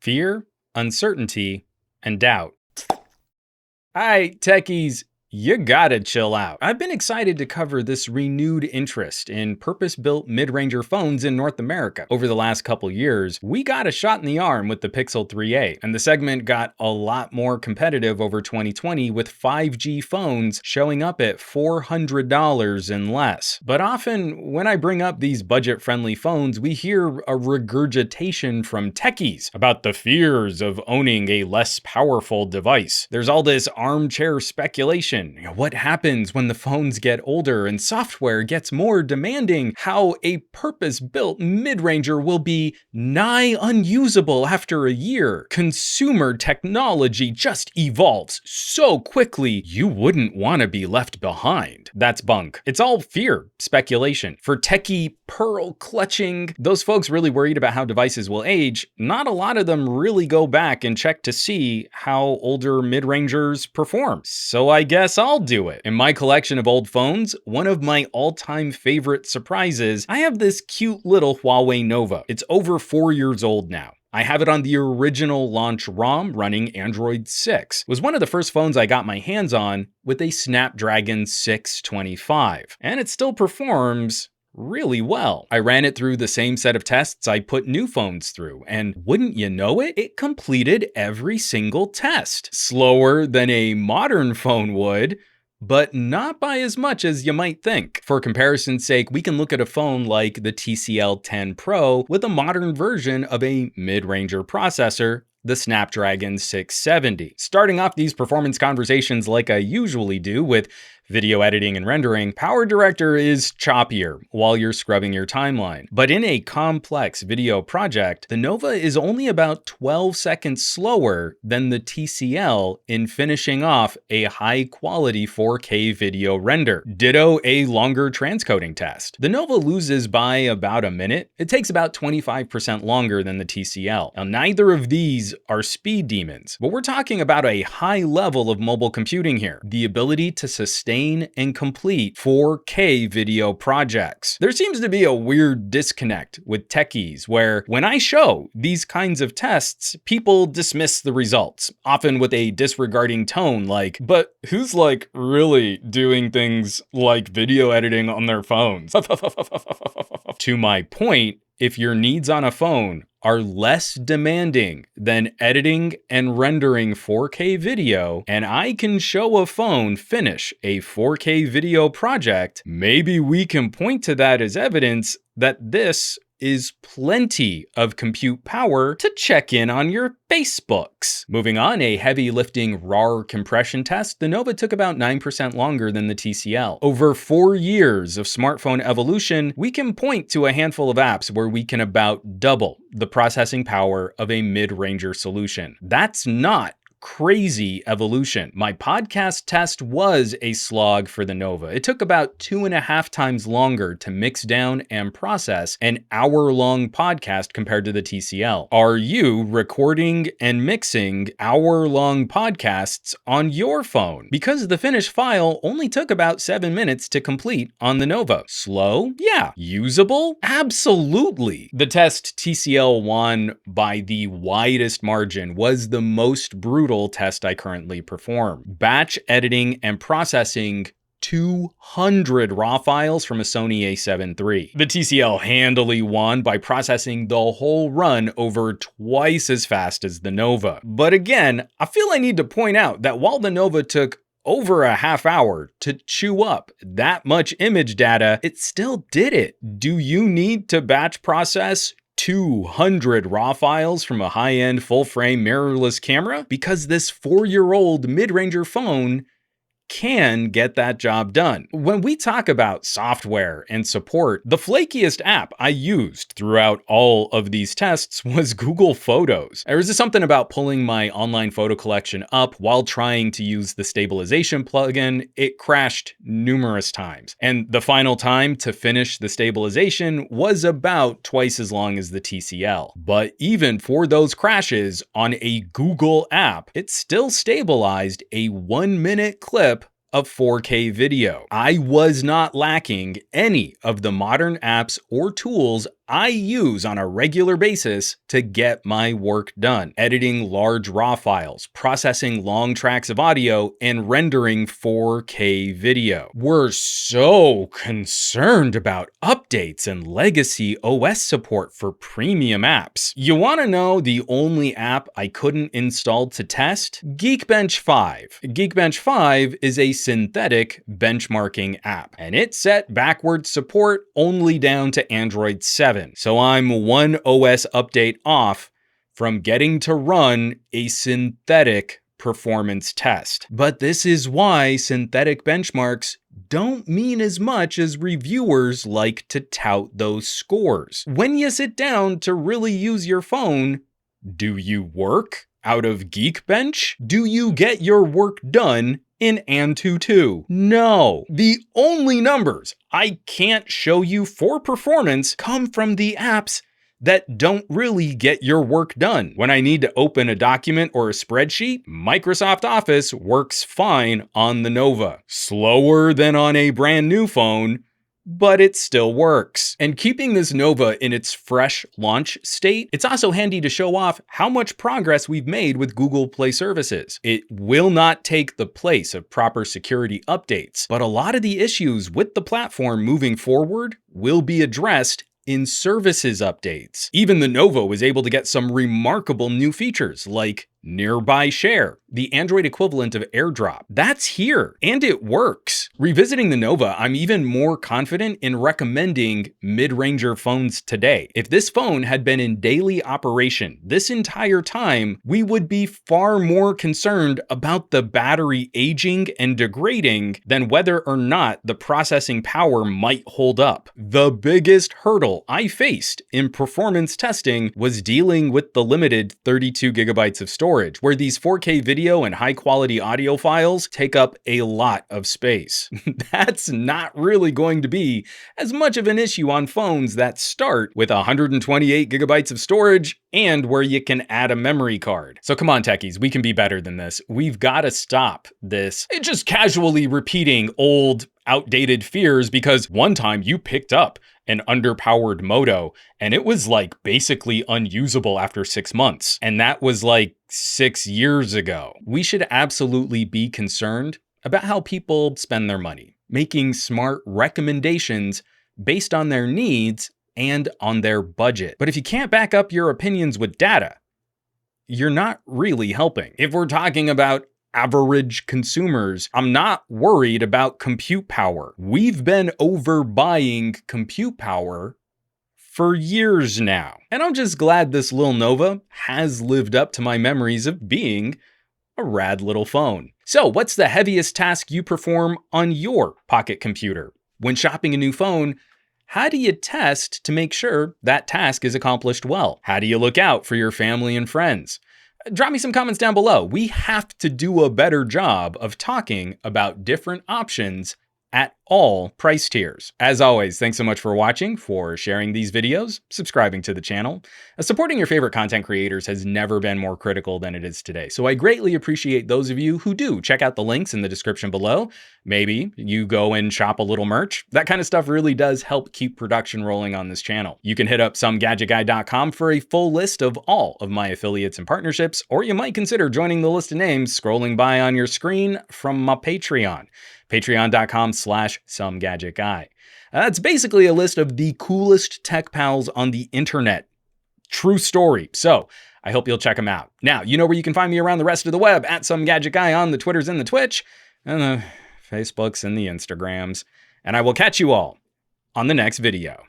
fear, uncertainty, and doubt. Hi, techies. You gotta chill out. I've been excited to cover this renewed interest in purpose-built mid-ranger phones in North America. Over the last couple years, we got a shot in the arm with the Pixel 3a, and the segment got a lot more competitive over 2020 with 5G phones showing up at $400 and less. But often, when I bring up these budget-friendly phones, we hear a regurgitation from techies about the fears of owning a less powerful device. There's all this armchair speculation. What happens when the phones get older and software gets more demanding? How a purpose-built mid-ranger will be nigh unusable after a year. Consumer technology just evolves so quickly, you wouldn't want to be left behind. That's bunk. It's all fear, speculation. For techie pearl clutching, those folks really worried about how devices will age, not a lot of them really go back and check to see how older mid-rangers perform. So I guess I'll do it. In my collection of old phones, one of my all-time favorite surprises, I have this cute little Huawei Nova. It's over 4 years old now. I have it on the original launch ROM running Android 6. It was one of the first phones I got my hands on with a Snapdragon 625, and it still performs really well. I ran it through the same set of tests I put new phones through, and wouldn't you know it, it completed every single test. Slower than a modern phone would, but not by as much as you might think. For comparison's sake, we can look at a phone like the TCL 10 Pro with a modern version of a mid-ranger processor, the Snapdragon 670. Starting off these performance conversations like I usually do with video editing and rendering, PowerDirector is choppier while you're scrubbing your timeline. But in a complex video project, the Nova is only about 12 seconds slower than the TCL in finishing off a high-quality 4K video render. Ditto a longer transcoding test. The Nova loses by about a minute. It takes about 25% longer than the TCL. Now, neither of these are speed demons, but we're talking about a high level of mobile computing here. The ability to sustain and complete 4K video projects. There seems to be a weird disconnect with techies where when I show these kinds of tests, people dismiss the results, often with a disregarding tone like, but who's like really doing things like video editing on their phones? To my point, if your needs on a phone are less demanding than editing and rendering 4K video, and I can show a phone finish a 4K video project, maybe we can point to that as evidence that this is plenty of compute power to check in on your Facebooks. Moving on, a heavy lifting RAR compression test, the Nova took about 9% longer than the TCL. Over 4 years of smartphone evolution, we can point to a handful of apps where we can about double the processing power of a mid-ranger solution. That's not crazy evolution. My podcast test was a slog for the Nova. It took about 2.5 times longer to mix down and process an hour-long podcast compared to the TCL. Are you recording and mixing hour-long podcasts on your phone? Because the finished file only took about 7 minutes to complete on the Nova. Slow? Yeah. Usable? Absolutely. The test TCL won by the widest margin, was the most brutal test I currently perform. Batch editing and processing 200 RAW files from a Sony a7 III. The TCL handily won by processing the whole run over twice as fast as the Nova. But again, I feel I need to point out that while the Nova took over a half hour to chew up that much image data, it still did it. Do you need to batch process 200 RAW files from a high-end full-frame mirrorless camera? Because this 4-year-old mid-ranger phone can get that job done. When we talk about software and support, the flakiest app I used throughout all of these tests was Google Photos. There was something about pulling my online photo collection up while trying to use the stabilization plugin. It crashed numerous times. And the final time to finish the stabilization was about twice as long as the TCL. But even for those crashes on a Google app, it still stabilized a 1-minute clip of 4K video. I was not lacking any of the modern apps or tools I use on a regular basis to get my work done. Editing large raw files, processing long tracks of audio, and rendering 4K video. We're so concerned about updates and legacy OS support for premium apps. You want to know the only app I couldn't install to test? Geekbench 5. Geekbench 5 is a synthetic benchmarking app, and it set backward support only down to Android 7. So I'm one OS update off from getting to run a synthetic performance test. But this is why synthetic benchmarks don't mean as much as reviewers like to tout those scores. When you sit down to really use your phone, do you work out of Geekbench? Do you get your work done in Antutu? No. The only numbers I can't show you for performance come from the apps that don't really get your work done. When I need to open a document or a spreadsheet, Microsoft Office works fine on the Nova. Slower than on a brand new phone, but it still works. And keeping this Nova in its fresh launch state, it's also handy to show off how much progress we've made with Google Play services. It will not take the place of proper security updates, but a lot of the issues with the platform moving forward will be addressed in services updates. Even the Nova was able to get some remarkable new features like Nearby Share, the Android equivalent of AirDrop. That's here, and it works. Revisiting the Nova, I'm even more confident in recommending mid-ranger phones today. If this phone had been in daily operation this entire time, we would be far more concerned about the battery aging and degrading than whether or not the processing power might hold up. The biggest hurdle I faced in performance testing was dealing with the limited 32 gigabytes of storage, where these 4K video and high quality audio files take up a lot of space. That's not really going to be as much of an issue on phones that start with 128 gigabytes of storage and where you can add a memory card. So come on, techies, we can be better than this. We've got to stop this. It's just casually repeating old, outdated fears because one time you picked up an underpowered Moto and it was like basically unusable after 6 months. And that was like 6 years ago. We should absolutely be concerned about how people spend their money, making smart recommendations based on their needs and on their budget. But if you can't back up your opinions with data, you're not really helping. If we're talking about average consumers, I'm not worried about compute power. We've been overbuying compute power for years now. And I'm just glad this little Nova has lived up to my memories of being a rad little phone. So what's the heaviest task you perform on your pocket computer? When shopping a new phone, how do you test to make sure that task is accomplished well? How do you look out for your family and friends? Drop me some comments down below. We have to do a better job of talking about different options at all price tiers. As always, thanks so much for watching, for sharing these videos, subscribing to the channel. Supporting your favorite content creators has never been more critical than it is today. So I greatly appreciate those of you who do. Check out the links in the description below. Maybe you go and shop a little merch. That kind of stuff really does help keep production rolling on this channel. You can hit up SomeGadgetGuy.com for a full list of all of my affiliates and partnerships, or you might consider joining the list of names scrolling by on your screen from my Patreon. Patreon.com/SomeGadgetGuy. That's basically a list of the coolest tech pals on the internet. True story. So I hope you'll check them out. Now, you know where you can find me around the rest of the web, at SomeGadgetGuy on the Twitters and the Twitch, and the Facebooks and the Instagrams. And I will catch you all on the next video.